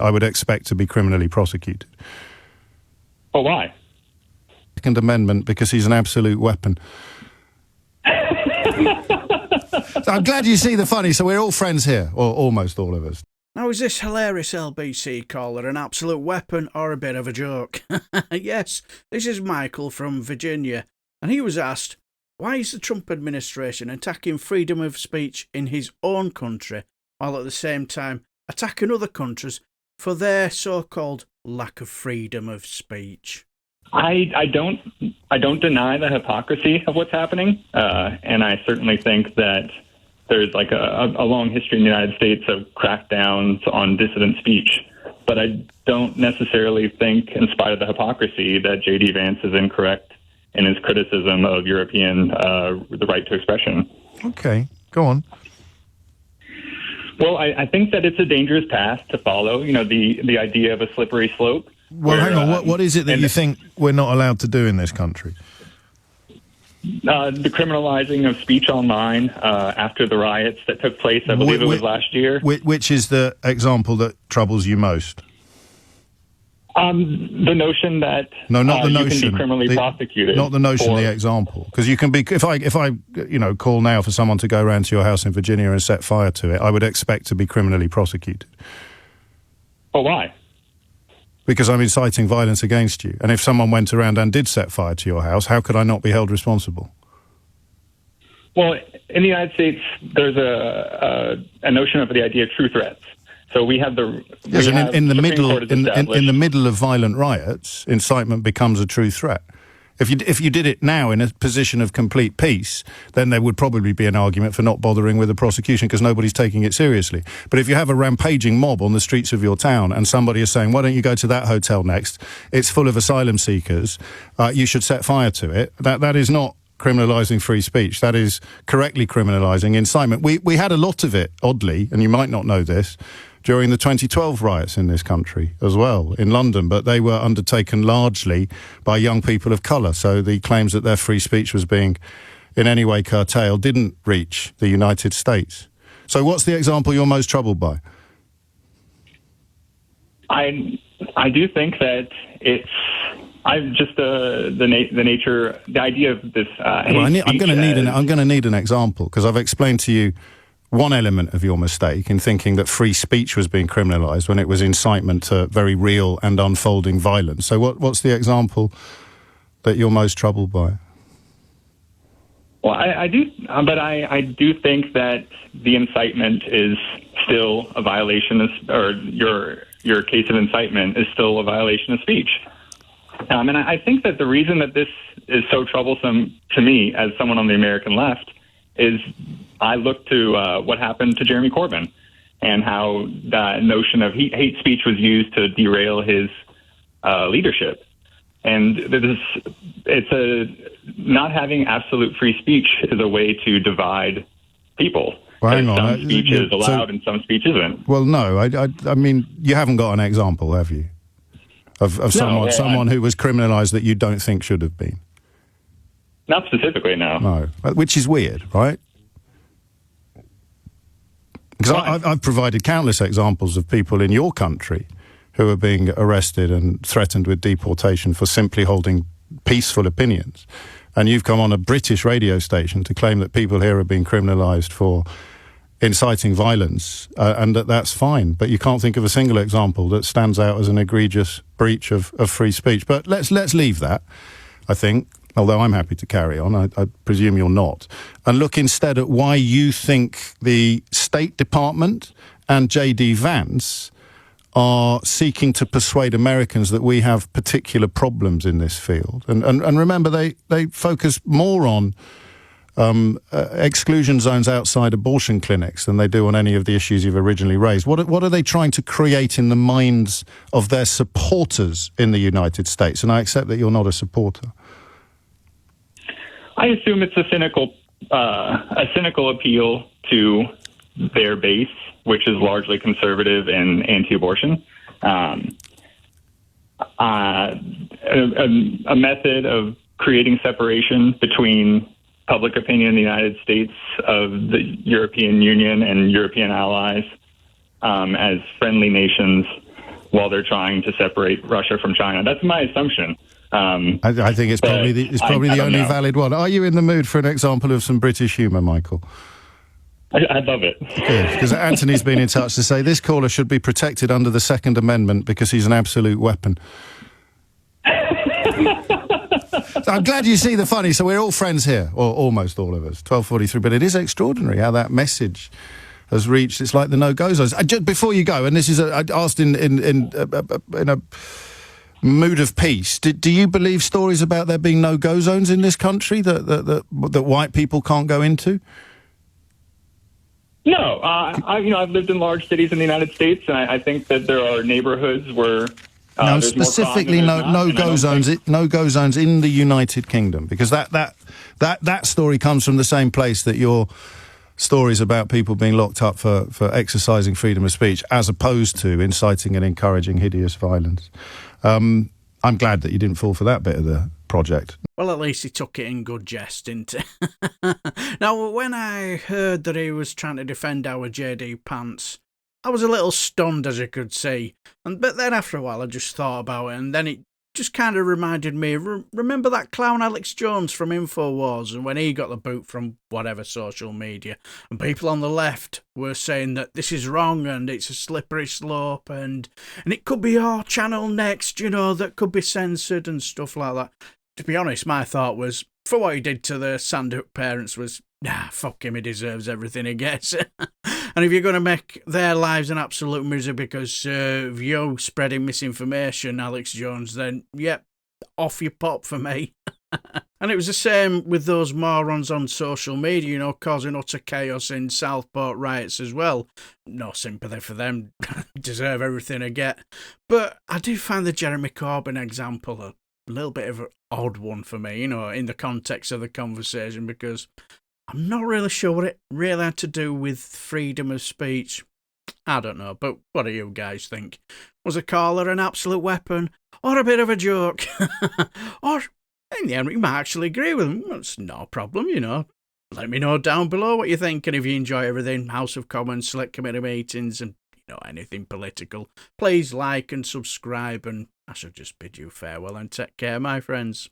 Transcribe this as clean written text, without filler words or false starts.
I would expect to be criminally prosecuted. Oh, why? Second Amendment, because he's an absolute weapon. So I'm glad you see the funny. So we're all friends here, or almost all of us. Now, is this hilarious LBC caller an absolute weapon or a bit of a joke? Yes, this is Michael from Virginia, and he was asked, why is the Trump administration attacking freedom of speech in his own country, while at the same time attacking other countries for their so-called lack of freedom of speech? I don't deny the hypocrisy of what's happening, and I certainly think that there's like a long history in the United States of crackdowns on dissident speech. But I don't necessarily think, in spite of the hypocrisy, that J.D. Vance is incorrect in his criticism of European the right to expression. Okay, go on. Well, I think that it's a dangerous path to follow. You know, the idea of a slippery slope. Well, hang on. What is it that you think we're not allowed to do in this country? The criminalizing of speech online after the riots that took place, I believe it was last year. Which is the example that troubles you most? The notion that not the notion. You can be criminally prosecuted. Not the notion, the example. Because you can be, if I call now for someone to go around to your house in Virginia and set fire to it, I would expect to be criminally prosecuted. Oh, why? Because I'm inciting violence against you. And if someone went around and did set fire to your house, how could I not be held responsible? Well, in the United States, there's a notion of the idea of true threats. So we have the in the middle of violent riots, incitement becomes a true threat. If you did it now in a position of complete peace, then there would probably be an argument for not bothering with the prosecution because nobody's taking it seriously. But if you have a rampaging mob on the streets of your town and somebody is saying, why don't you go to that hotel next? It's full of asylum seekers. You should set fire to it. That is not criminalising free speech. That is correctly criminalising incitement. We had a lot of it, oddly, and you might not know this, during the 2012 riots in this country as well, in London, but they were undertaken largely by young people of colour, so the claims that their free speech was being in any way curtailed didn't reach the United States. So what's the example you're most troubled by? I do think that it's just the nature, the idea of this. I'm going to need an example because I've explained to you one element of your mistake in thinking that free speech was being criminalised when it was incitement to very real and unfolding violence. So what's the example that you're most troubled by? Well, I do, but I do think that the incitement is still a violation of, or your case of incitement is still a violation of speech. And I think that the reason that this is so troublesome to me as someone on the American left is I look to what happened to Jeremy Corbyn and how that notion of hate speech was used to derail his leadership. And not having absolute free speech is a way to divide people. Well, hang on. Some speech is allowed and some speech isn't. Well, no, I mean, you haven't got an example, have you? Of someone who was criminalised that you don't think should have been? Not specifically, no. No, which is weird, right? Because I've provided countless examples of people in your country who are being arrested and threatened with deportation for simply holding peaceful opinions. And you've come on a British radio station to claim that people here are being criminalised for inciting violence, and that's fine. But you can't think of a single example that stands out as an egregious breach of free speech. But let's leave that, I think. Although I'm happy to carry on, I presume you're not, and look instead at why you think the State Department and J.D. Vance are seeking to persuade Americans that we have particular problems in this field. And remember, they focus more on exclusion zones outside abortion clinics than they do on any of the issues you've originally raised. What are they trying to create in the minds of their supporters in the United States? And I accept that you're not a supporter. I assume it's a cynical appeal to their base, which is largely conservative and anti-abortion. A method of creating separation between public opinion in the United States of the European Union and European allies as friendly nations while they're trying to separate Russia from China. That's my assumption. I think it's probably the only valid one. Are you in the mood for an example of some British humour, Michael? I love it. Good, because Anthony's been in touch to say this caller should be protected under the Second Amendment because he's an absolute weapon. So I'm glad you see the funny. So we're all friends here, or almost all of us. 12:43, but it is extraordinary how that message has reached. It's like the no-go zones. Just before you go, and this is I asked in a mood of peace. Do you believe stories about there being no-go zones in this country that white people can't go into? No, I've lived in large cities in the United States, and I think that there are neighborhoods where no, specifically no-go zones. No-go zones in the United Kingdom, because that story comes from the same place that your stories about people being locked up for exercising freedom of speech, as opposed to inciting and encouraging hideous violence. I'm glad that you didn't fall for that bit of the project. Well, at least he took it in good jest, didn't he? Now, when I heard that he was trying to defend our JD Pants, I was a little stunned, as you could see. But then after a while, I just thought about it, and then it just kind of reminded me, remember that clown Alex Jones from InfoWars, and when he got the boot from whatever social media, and people on the left were saying that this is wrong and it's a slippery slope, and it could be our channel next, that could be censored and stuff like that. To be honest, my thought was, for what he did to the Sandook parents was, fuck him, he deserves everything he gets. And if you're going to make their lives an absolute misery because of you spreading misinformation, Alex Jones, then, yep, off you pop for me. And it was the same with those morons on social media, causing utter chaos in Southport riots as well. No sympathy for them, deserve everything I get. But I do find the Jeremy Corbyn example a little bit of an odd one for me, in the context of the conversation, because I'm not really sure what it really had to do with freedom of speech. I don't know, but what do you guys think? Was a caller an absolute weapon, or a bit of a joke? Or, in the end, we might actually agree with him. It's no problem, Let me know down below what you think, and if you enjoy everything, House of Commons, Select Committee meetings, and, anything political, please like and subscribe, and I shall just bid you farewell and take care, my friends.